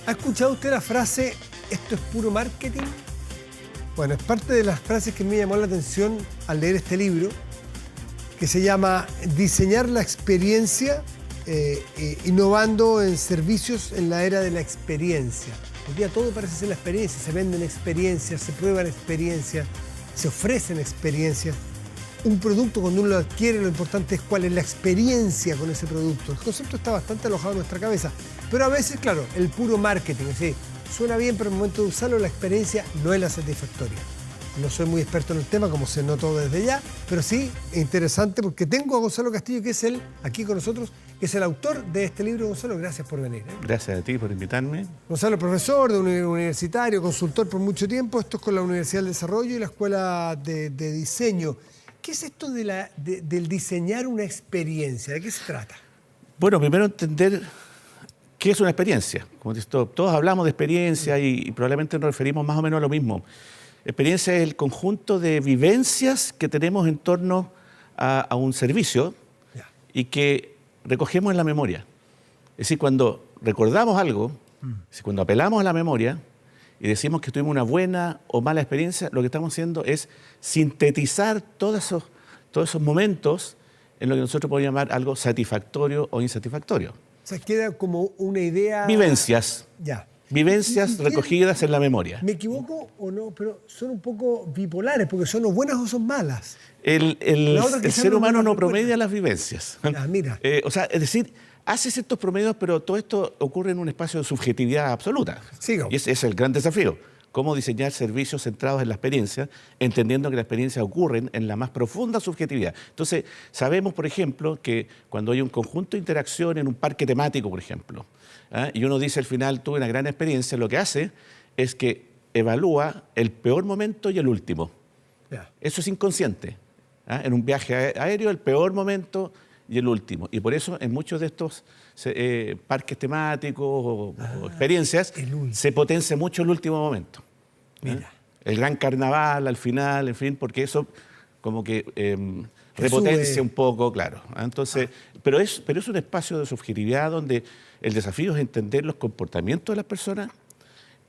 ¿Ha escuchado usted la frase, esto es puro marketing? Bueno, es parte de las frases que me llamó la atención al leer este libro, que se llama Diseñar la experiencia, innovando en servicios en la era de la experiencia. Hoy día todo parece ser la experiencia, se venden experiencias, se prueban experiencias, se ofrecen experiencias. Un producto, cuando uno lo adquiere, lo importante es cuál es la experiencia con ese producto. El concepto está bastante alojado en nuestra cabeza, pero a veces, claro, el puro marketing, es decir, suena bien, pero en el momento de usarlo, la experiencia no es la satisfactoria. No soy muy experto en el tema, como se notó desde ya, pero sí es interesante porque tengo a Gonzalo Castillo, que es aquí con nosotros, que es el autor de este libro. Gonzalo, gracias por venir. Gracias a ti por invitarme. Gonzalo, profesor universitario, consultor por mucho tiempo, esto es con la Universidad del Desarrollo y la Escuela de Diseño. ¿Qué es esto del diseñar una experiencia? ¿De qué se trata? Bueno, primero entender qué es una experiencia. Como dices, todos hablamos de experiencia y probablemente nos referimos más o menos a lo mismo. Experiencia es el conjunto de vivencias que tenemos en torno a un servicio y que recogemos en la memoria. Es decir, cuando recordamos algo, cuando apelamos a la memoria y decimos que tuvimos una buena o mala experiencia, lo que estamos haciendo es sintetizar todos esos momentos en lo que nosotros podemos llamar algo satisfactorio o insatisfactorio. O sea, queda como una idea... Vivencias. Ya. Vivencias recogidas en la memoria. ¿Me equivoco o no? Pero son un poco bipolares, porque son o buenas o son malas. El ser humano no promedia las vivencias. Ah, mira. Es decir, hace ciertos promedios, pero todo esto ocurre en un espacio de subjetividad absoluta. Sigo. Y ese es el gran desafío. Cómo diseñar servicios centrados en la experiencia, entendiendo que la experiencia ocurre en la más profunda subjetividad. Entonces, sabemos, por ejemplo, que cuando hay un conjunto de interacción en un parque temático, por ejemplo, y uno dice al final, tuve una gran experiencia, lo que hace es que evalúa el peor momento y el último. Eso es inconsciente. En un viaje aéreo, el peor momento y el último. Y por eso en muchos de estos parques temáticos o experiencias se potencia mucho el último momento. Mira. El gran carnaval al final, en fin, porque eso como que repotencia un poco, claro. Entonces, pero es un espacio de subjetividad donde el desafío es entender los comportamientos de las personas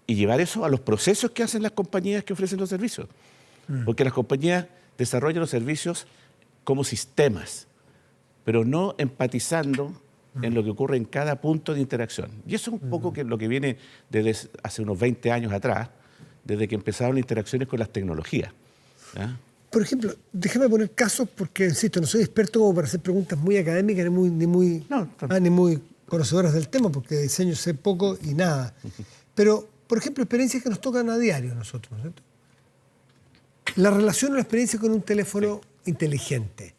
y llevar eso a los procesos que hacen las compañías que ofrecen los servicios. Porque las compañías desarrollan los servicios como sistemas, pero no empatizando en lo que ocurre en cada punto de interacción. Y eso es un poco lo que viene desde hace unos 20 años atrás, desde que empezaron las interacciones con las tecnologías. Por ejemplo, déjame poner casos porque, insisto, no soy experto como para hacer preguntas muy académicas ni muy conocedoras del tema, porque de diseño sé poco y nada. Pero, por ejemplo, experiencias que nos tocan a diario a nosotros, ¿no es cierto? La relación o la experiencia con un teléfono inteligente,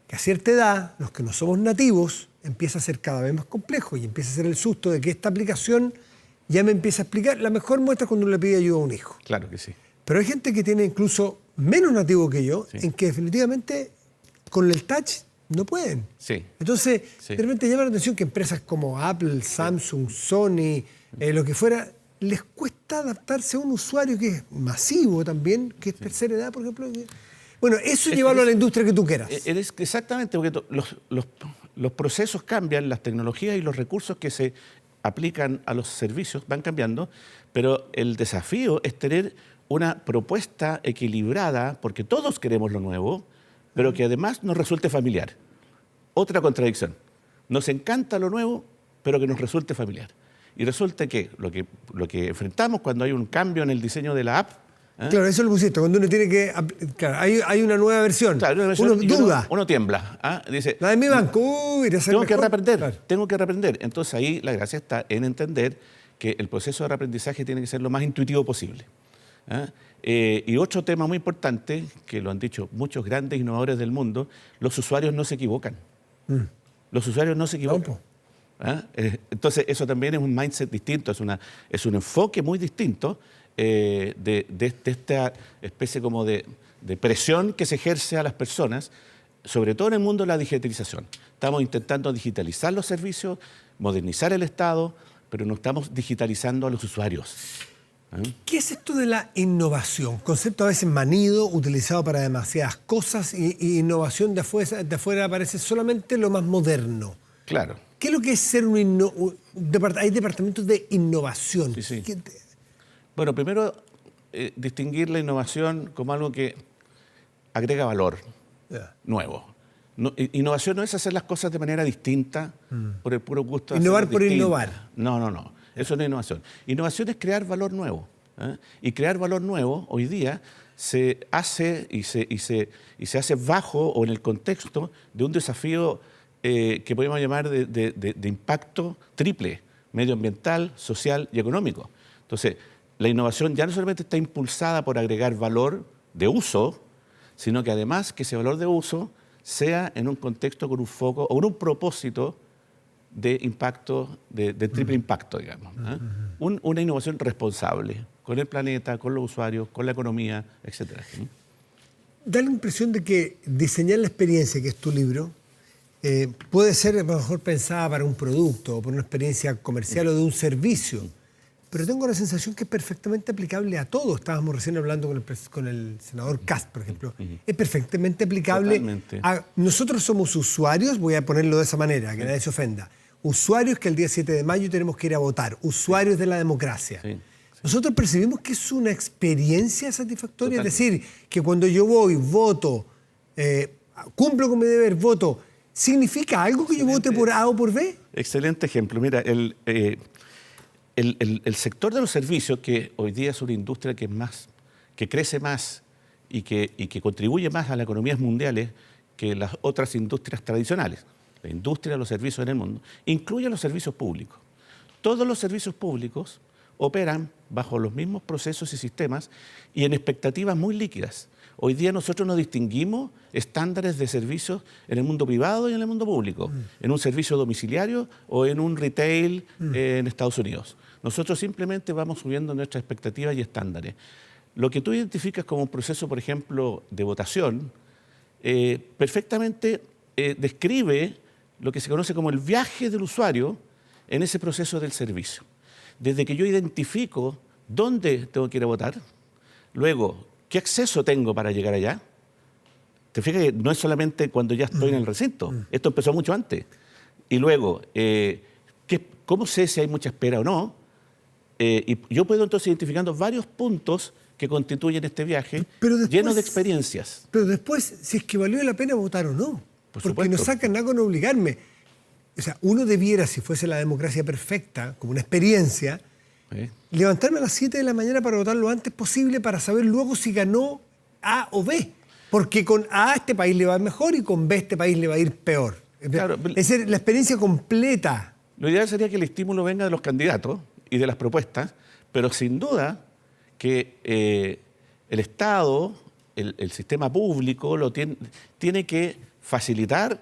que a cierta edad, los que no somos nativos, empieza a ser cada vez más complejo y empieza a ser el susto de que esta aplicación ya me empieza a explicar. La mejor muestra es cuando uno le pide ayuda a un hijo. Claro que sí. Pero hay gente que tiene incluso menos nativo que yo, en que definitivamente con el touch no pueden. Sí. Entonces, de repente llama la atención que empresas como Apple, Samsung, Sony, lo que fuera, les cuesta adaptarse a un usuario que es masivo también, que es tercera edad, por ejemplo. Bueno, eso llevarlo a la industria que tú quieras. Exactamente, porque los procesos cambian, las tecnologías y los recursos que se aplican a los servicios van cambiando, pero el desafío es tener una propuesta equilibrada, porque todos queremos lo nuevo, pero que además nos resulte familiar. Otra contradicción. Nos encanta lo nuevo, pero que nos resulte familiar. Y resulta que lo que enfrentamos cuando hay un cambio en el diseño de la app... Claro, eso lo pusiste. Cuando uno tiene que... Claro, hay una nueva versión. Claro, una versión uno duda. Uno tiembla. Dice, la de mi banco. Tengo que reaprender. Tengo que reaprender. Entonces ahí la gracia está en entender que el proceso de reaprendizaje tiene que ser lo más intuitivo posible. Y otro tema muy importante, que lo han dicho muchos grandes innovadores del mundo, los usuarios no se equivocan. Los usuarios no se equivocan. Entonces eso también es un mindset distinto, es un enfoque muy distinto de esta especie como de presión que se ejerce a las personas, sobre todo en el mundo de la digitalización. Estamos intentando digitalizar los servicios, modernizar el Estado, pero no estamos digitalizando a los usuarios. ¿Qué es esto de la innovación? Concepto a veces manido, utilizado para demasiadas cosas, y innovación de afuera parece solamente lo más moderno. Claro. ¿Qué es lo que es ser hay departamentos de innovación? Sí, sí. Bueno, primero, distinguir la innovación como algo que agrega valor nuevo. Innovación no es hacer las cosas de manera distinta por el puro gusto de innovar hacerlas por distintas. innovar. No. Eso no es innovación. Innovación es crear valor nuevo. Y crear valor nuevo hoy día se hace y se hace bajo o en el contexto de un desafío que podemos llamar de impacto triple: medioambiental, social y económico. Entonces, la innovación ya no solamente está impulsada por agregar valor de uso, sino que además que ese valor de uso sea en un contexto con un foco o con un propósito de impacto, de triple impacto, digamos. Una innovación responsable con el planeta, con los usuarios, con la economía, etc. Da la impresión de que diseñar la experiencia, que es tu libro, puede ser a lo mejor pensada para un producto o para una experiencia comercial o de un servicio, pero tengo la sensación que es perfectamente aplicable a todo. Estábamos recién hablando con el senador Kast, por ejemplo. Es perfectamente aplicable. Totalmente. Nosotros somos usuarios, voy a ponerlo de esa manera, que nadie se ofenda. Usuarios que el día 7 de mayo tenemos que ir a votar. Usuarios de la democracia. Sí. Nosotros percibimos que es una experiencia satisfactoria. Totalmente. Es decir, que cuando yo voy, voto, cumplo con mi deber, voto, ¿significa algo que yo vote por A o por B? Excelente ejemplo. Mira, el sector de los servicios, que hoy día es una industria que crece más y que contribuye más a las economías mundiales que las otras industrias tradicionales. La industria de los servicios en el mundo incluye los servicios públicos. Todos los servicios públicos operan bajo los mismos procesos y sistemas y en expectativas muy líquidas. Hoy día nosotros no distinguimos estándares de servicios en el mundo privado y en el mundo público, en un servicio domiciliario o en un retail en Estados Unidos. Nosotros simplemente vamos subiendo nuestras expectativas y estándares. Lo que tú identificas como un proceso, por ejemplo, de votación, perfectamente describe lo que se conoce como el viaje del usuario en ese proceso del servicio. Desde que yo identifico dónde tengo que ir a votar, luego, ¿qué acceso tengo para llegar allá? Te fijas que no es solamente cuando ya estoy en el recinto, esto empezó mucho antes. Y luego, ¿cómo sé si hay mucha espera o no? Y yo puedo entonces identificando varios puntos que constituyen este viaje lleno de experiencias. Pero después, si es que valió la pena votar o no. Por porque supuesto. no sacan nada con obligarme. O sea, uno debiera, si fuese la democracia perfecta, como una experiencia, levantarme a las 7 de la mañana para votar lo antes posible para saber luego si ganó A o B. Porque con A este país le va a ir mejor y con B este país le va a ir peor. Claro, es decir, la experiencia completa. Lo ideal sería que el estímulo venga de los candidatos y de las propuestas, pero sin duda que el Estado, el sistema público, tiene que facilitar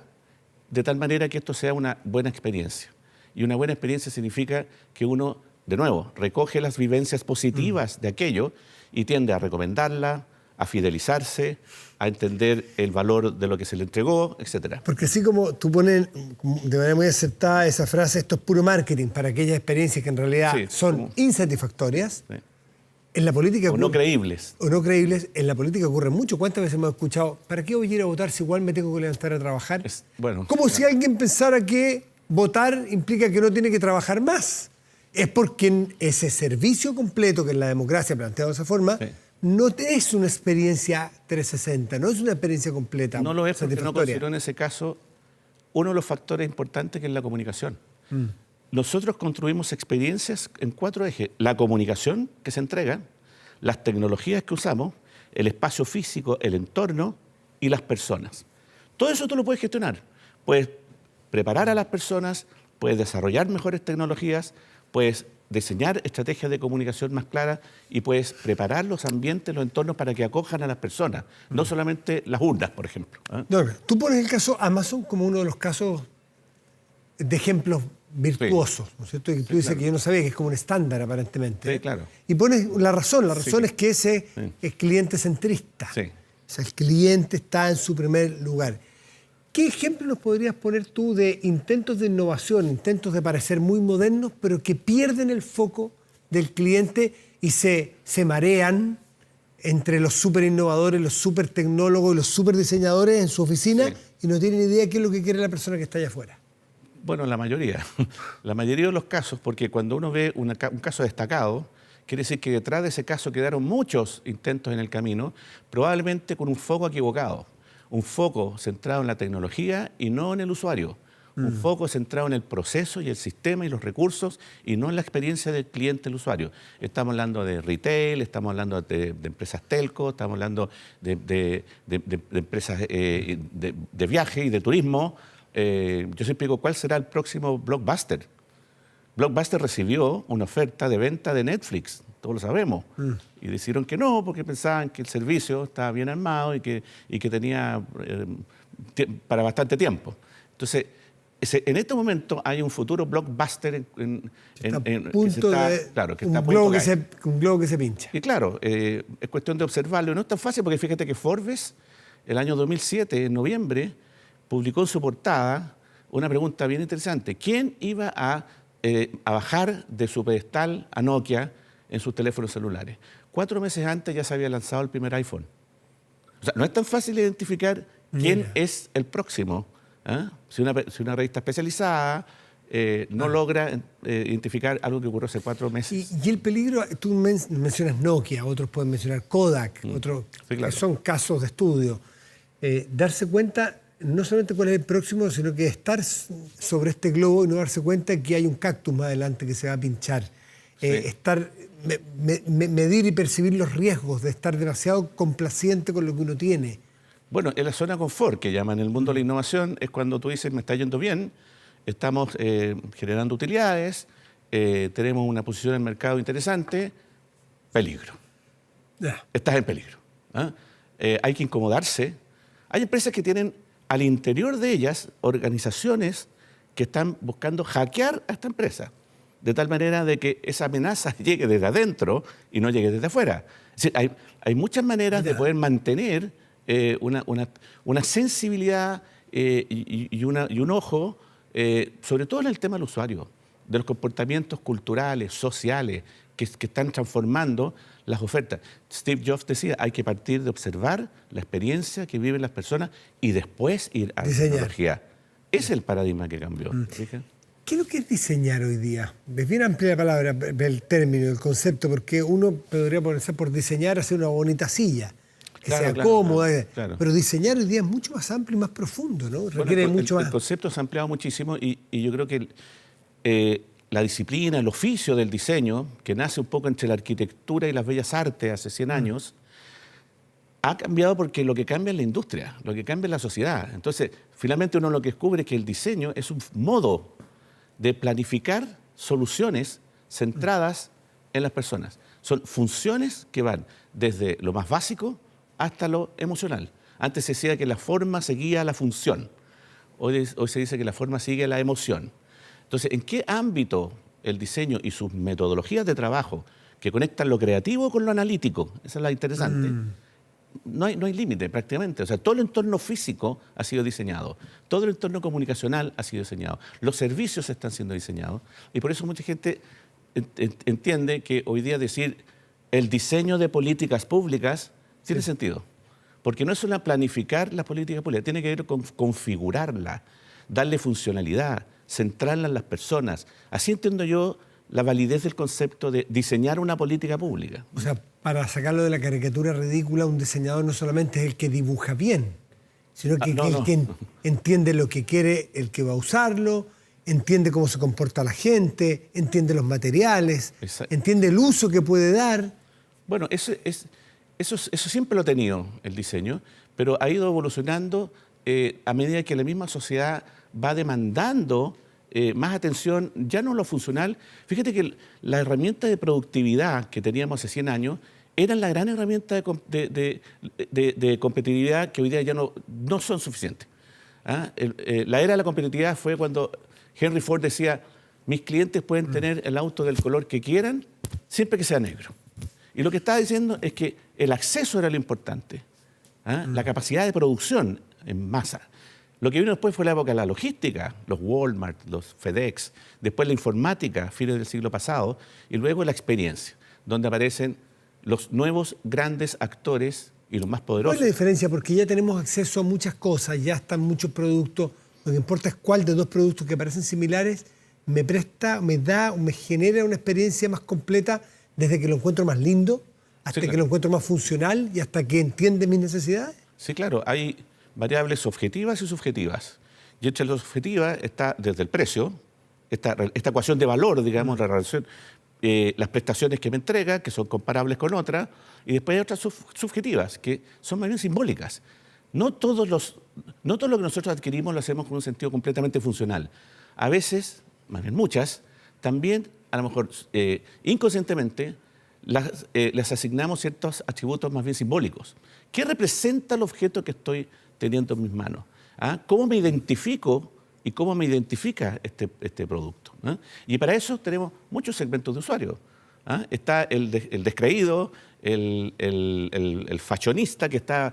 de tal manera que esto sea una buena experiencia. Y una buena experiencia significa que uno, de nuevo, recoge las vivencias positivas de aquello y tiende a recomendarla, a fidelizarse, a entender el valor de lo que se le entregó, etc. Porque así como tú pones de manera muy aceptada esa frase, esto es puro marketing para aquellas experiencias que en realidad son insatisfactorias, en la política o no creíbles. O no creíbles, en la política ocurre mucho. ¿Cuántas veces hemos escuchado, ¿para qué voy a ir a votar si igual me tengo que levantar a trabajar? Como si alguien pensara que votar implica que no tiene que trabajar más. Es porque en ese servicio completo que en la democracia planteado de esa forma, no es una experiencia 360, no es una experiencia completa. No lo es porque no considero en ese caso uno de los factores importantes que es la comunicación. Nosotros construimos experiencias en 4 ejes: la comunicación que se entrega, las tecnologías que usamos, el espacio físico, el entorno y las personas. Todo eso tú lo puedes gestionar. Puedes preparar a las personas, puedes desarrollar mejores tecnologías, puedes diseñar estrategias de comunicación más claras y puedes preparar los ambientes, los entornos para que acojan a las personas, no solamente las urnas, por ejemplo. No, tú pones el caso Amazon como uno de los casos de ejemplos virtuosos, ¿no es cierto? Y tú dices que yo no sabía que es como un estándar aparentemente. Sí, claro. Y pones la razón es que ese es cliente centrista. Sí. O sea, el cliente está en su primer lugar. ¿Qué ejemplo nos podrías poner tú de intentos de innovación, intentos de parecer muy modernos, pero que pierden el foco del cliente y se marean entre los súper innovadores, los súper tecnólogos y los súper diseñadores en su oficina y no tienen idea de qué es lo que quiere la persona que está allá afuera? Bueno, la mayoría. La mayoría de los casos, porque cuando uno ve un caso destacado, quiere decir que detrás de ese caso quedaron muchos intentos en el camino, probablemente con un foco equivocado. Un foco centrado en la tecnología y no en el usuario. Un foco centrado en el proceso y el sistema y los recursos y no en la experiencia del cliente, el usuario. Estamos hablando de retail, estamos hablando de empresas telco, estamos hablando de empresas de viaje y de turismo. Yo siempre digo, ¿cuál será el próximo Blockbuster? Blockbuster recibió una oferta de venta de Netflix, todos lo sabemos, y decidieron que no, porque pensaban que el servicio estaba bien armado y que tenía para bastante tiempo. Entonces, en este momento hay un futuro Blockbuster un globo que se pincha. Y claro, es cuestión de observarlo. No es tan fácil porque fíjate que Forbes, el año 2007, en noviembre, publicó en su portada una pregunta bien interesante. ¿Quién iba a bajar de su pedestal a Nokia en sus teléfonos celulares? 4 meses antes ya se había lanzado el primer iPhone. O sea, no es tan fácil identificar quién es el próximo. Si una revista especializada no logra identificar algo que ocurrió hace 4 meses. Y el peligro, tú mencionas Nokia, otros pueden mencionar Kodak, otros sí, claro, que son casos de estudio. Darse cuenta no solamente cuál es el próximo, sino que estar sobre este globo y no darse cuenta que hay un cactus más adelante que se va a pinchar. Sí. Medir y percibir los riesgos de estar demasiado complaciente con lo que uno tiene. Bueno, en la zona de confort, que llaman en el mundo de la innovación, es cuando tú dices, me está yendo bien, estamos generando utilidades, tenemos una posición en el mercado interesante, peligro. Estás en peligro. Hay que incomodarse. Hay empresas que tienen al interior de ellas organizaciones que están buscando hackear a esta empresa, de tal manera de que esa amenaza llegue desde adentro y no llegue desde afuera. Es decir, hay muchas maneras de poder mantener una sensibilidad y un ojo, sobre todo en el tema del usuario, de los comportamientos culturales, sociales, que están transformando las ofertas. Steve Jobs decía, hay que partir de observar la experiencia que viven las personas y después ir a la tecnología. Ese es el paradigma que cambió. ¿Qué es lo que es diseñar hoy día? Es bien amplia la palabra, el término, el concepto, porque uno podría ponerse por diseñar, hacer una bonita silla, que sea cómoda. Claro. Pero diseñar hoy día es mucho más amplio y más profundo, ¿no? Requiere mucho más. El concepto se ha ampliado muchísimo y yo creo que la disciplina, el oficio del diseño, que nace un poco entre la arquitectura y las bellas artes hace 100 años, ha cambiado porque lo que cambia es la industria, lo que cambia es la sociedad. Entonces, finalmente uno lo que descubre es que el diseño es un modo de planificar soluciones centradas en las personas. Son funciones que van desde lo más básico hasta lo emocional. Antes se decía que la forma seguía la función. Hoy se dice que la forma sigue la emoción. Entonces, ¿en qué ámbito el diseño y sus metodologías de trabajo que conectan lo creativo con lo analítico? Esa es la interesante. No hay límite prácticamente. O sea, todo el entorno físico ha sido diseñado. Todo el entorno comunicacional ha sido diseñado. Los servicios están siendo diseñados. Y por eso mucha gente entiende que hoy día decir el diseño de políticas públicas tiene sentido. Porque no es solo planificar las políticas públicas, tiene que ver con configurarla, darle funcionalidad, centrarla en las personas. Así entiendo yo la validez del concepto de diseñar una política pública. O sea, para sacarlo de la caricatura ridícula, un diseñador no solamente es el que dibuja bien, sino que el que entiende lo que quiere el que va a usarlo, entiende cómo se comporta la gente, entiende los materiales, entiende el uso que puede dar. Bueno, eso siempre lo ha tenido el diseño, pero ha ido evolucionando a medida que la misma sociedad va demandando más atención, ya no lo funcional. Fíjate que la herramienta de productividad que teníamos hace 100 años era la gran herramienta de competitividad que hoy día ya no son suficientes. La era de la competitividad fue cuando Henry Ford decía, mis clientes pueden tener el auto del color que quieran, siempre que sea negro. Y lo que estaba diciendo es que el acceso era lo importante, la capacidad de producción en masa. Lo que vino después fue la época de la logística, los Walmart, los FedEx, después la informática, fines del siglo pasado, y luego la experiencia, donde aparecen los nuevos grandes actores y los más poderosos. ¿Cuál es la diferencia? Porque ya tenemos acceso a muchas cosas, ya están muchos productos Lo que importa es cuál de dos productos que parecen similares me presta, me da, me genera una experiencia más completa desde que lo encuentro más lindo, hasta que lo encuentro más funcional y hasta que entiende mis necesidades. Sí, claro, hay variables objetivas y subjetivas. Y entre las objetivas está desde el precio, esta ecuación de valor, digamos, la relación, las prestaciones que me entrega, que son comparables con otras, y después hay otras subjetivas, que son más bien simbólicas. No todo lo que nosotros adquirimos lo hacemos con un sentido completamente funcional. A veces, más bien muchas, también, a lo mejor inconscientemente, les asignamos ciertos atributos más bien simbólicos. ¿Qué representa el objeto que estoy teniendo en mis manos? ¿Ah? ¿Cómo me identifico y cómo me identifica este producto? ¿Ah? Y para eso tenemos muchos segmentos de usuarios. ¿Ah? Está el descreído, el fashionista que está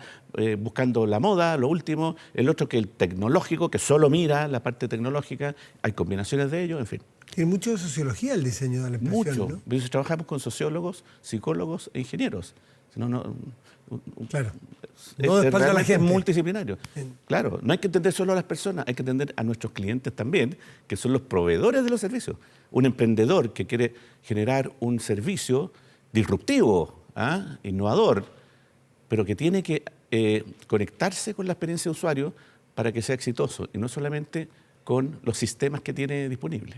buscando la moda, lo último, el otro que el tecnológico, que solo mira la parte tecnológica, hay combinaciones de ellos, en fin. Tiene mucho de sociología el diseño de la expresión, Mucho. ¿no? Trabajamos con sociólogos, psicólogos e ingenieros. Claro. No de espalda a la gente. Es multidisciplinario. Claro, no hay que entender solo a las personas, hay que entender a nuestros clientes también, que son los proveedores de los servicios. Un emprendedor que quiere generar un servicio disruptivo, innovador, pero que tiene que conectarse con la experiencia de usuario para que sea exitoso, y no solamente con los sistemas que tiene disponibles.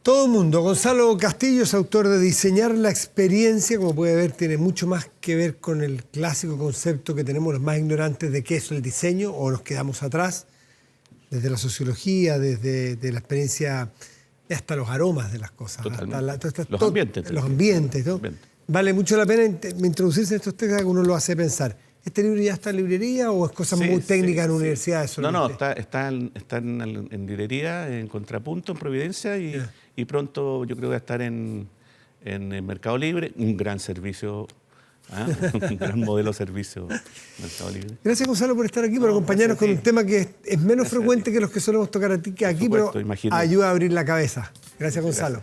Todo el mundo. Gonzalo Castillo es autor de Diseñar la experiencia. Como puede ver, tiene mucho más que ver con el clásico concepto que tenemos los más ignorantes de qué es el diseño, o nos quedamos atrás, desde la sociología, desde la experiencia, hasta los aromas de las cosas. Hasta los ambientes. Los ambientes, ¿no? Vale mucho la pena introducirse en estos temas que uno lo hace pensar. ¿Este libro ya está en librería o es cosa muy técnica en universidades? No, está en librería, en Contrapunto, en Providencia, y pronto yo creo que va a estar en el Mercado Libre. Un gran servicio, un gran modelo de servicio, Mercado Libre. Gracias, Gonzalo, por estar aquí, por acompañarnos con un tema que es menos frecuente que los que solemos tocar aquí, pero ayuda a abrir la cabeza. Gracias, Gonzalo.